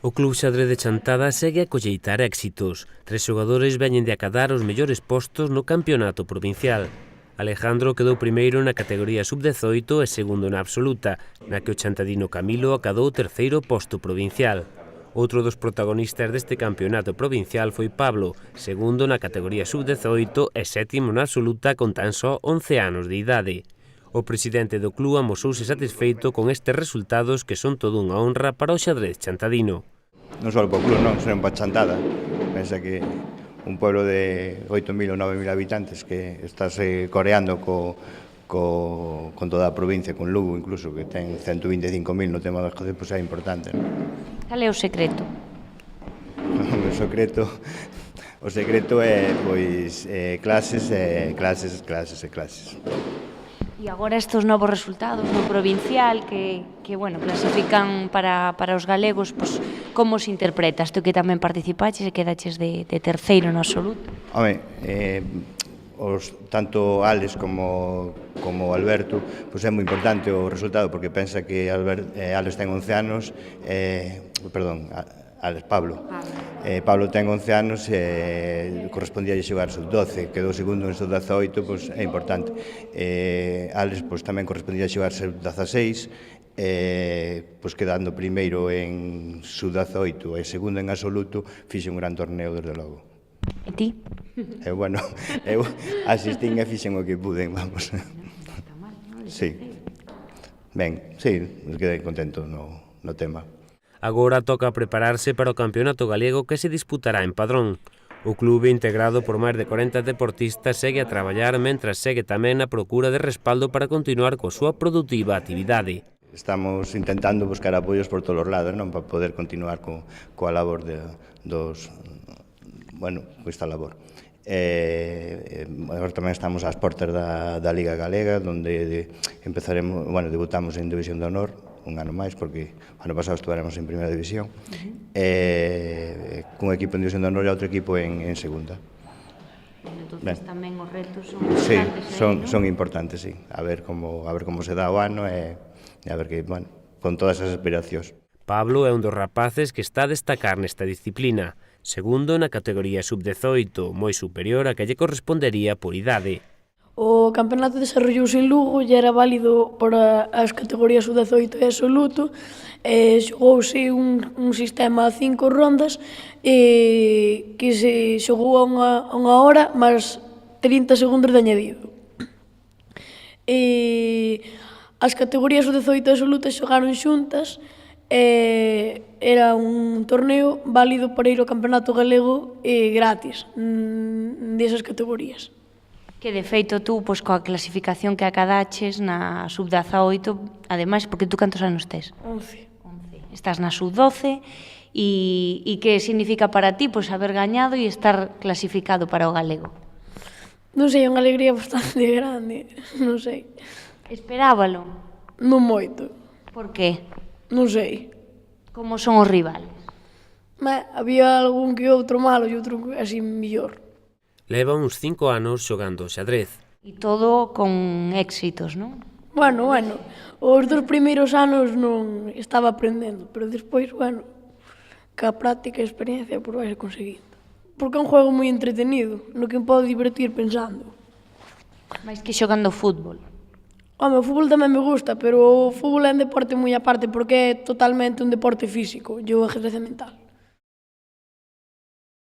O Club Xadrez de Chantada segue a colleitar éxitos. 3 xogadores veñen de acadar os mellores postos no campeonato provincial. Alejandro quedou primeiro na categoría sub-18 e segundo na absoluta, na que o chantadino Camilo acadou o terceiro posto provincial. Outro dos protagonistas deste campeonato provincial foi Pablo, segundo na categoría sub-18 e sétimo na absoluta con tan só 11 anos de idade. O presidente do club amosouse satisfeito con estes resultados que son todo unha honra para o xadrez chantadino. Non só para o club, non, senón para Chantada. Pensa que un pueblo de 8.000 ou 9.000 habitantes que estáse coreando con toda a provincia, con Lugo incluso, que ten 125.000 no tema do xadrez, pois é importante, non? Cal é o secreto? O secreto é, pois, clases e clases. E agora estes novos resultados no provincial que bueno, clasifican para os galegos, pois, como se interpretas? Tu que tamén participaches e quedaches de terceiro no absoluto. Home, tanto Alex como Alberto, pois é moi importante o resultado, porque pensa que Alex ten 11 anos, Pablo ten 11 anos e correspondía a xogar sub-12, quedou segundo en sub-18, pois é importante. Alex pois tamén correspondía a xogar sub-16, pois quedando primeiro en sub-18 e segundo en absoluto, fixe un gran torneo desde logo. E ti? Bueno, eu asistín e fixen o que puden, vamos. Sí. Ben, sí, quedei contento no tema. Agora toca prepararse para o campeonato galego que se disputará en Padrón. O clube, integrado por máis de 40 deportistas, segue a traballar mentras segue tamén a procura de respaldo para continuar coa súa produtiva actividade. Estamos intentando buscar apoios por todos os lados, non, para poder continuar coa labor esta labor. Agora tamén estamos ás portas da Liga Galega, onde debutamos en División de Honor, un ano máis, porque o ano pasado estuvéramos en Primeira División, cun equipo en División de Honor e outro equipo en Segunda. Entón, tamén os retos son importantes. Sí, son importantes, sí. A ver como se dá o ano e a ver que, con todas as aspiracións. Pablo é un dos rapaces que está a destacar nesta disciplina, segundo na categoría sub-18, moi superior a que lle correspondería por idade. O campeonato desarrollouse en Lugo e era válido para as categorías sub-18 e absoluto. Xogouse un sistema a 5 rondas que se xogou a unha hora máis 30 segundos de añadido. As categorías sub-18 e absoluto xogaron xuntas. Era un torneo válido para ir ao campeonato galego gratis desas categorías. Que de feito tú, pois, coa clasificación que acadaches na sub-18, ademais, porque tú cantos anos tes? 11. Estás na sub-12 e que significa para ti, pois, haber gañado e estar clasificado para o galego? Non sei, é unha alegría bastante grande, non sei. Esperábalo? Non moito. Por qué? Non sei. Como son os rivales? Había algún que outro malo e outro así mellor. Leva uns 5 anos xogando xadrez. E todo con éxitos, non? Bueno, os 2 primeiros anos non estaba aprendendo, pero despois, ca práctica e experiencia, pois vais conseguindo. Porque é un juego moi entretenido, no que me podo divertir pensando. Mais que xogando fútbol? O fútbol tamén me gusta, pero o fútbol é un deporte moi aparte porque é totalmente un deporte físico, e o ajedrez mental.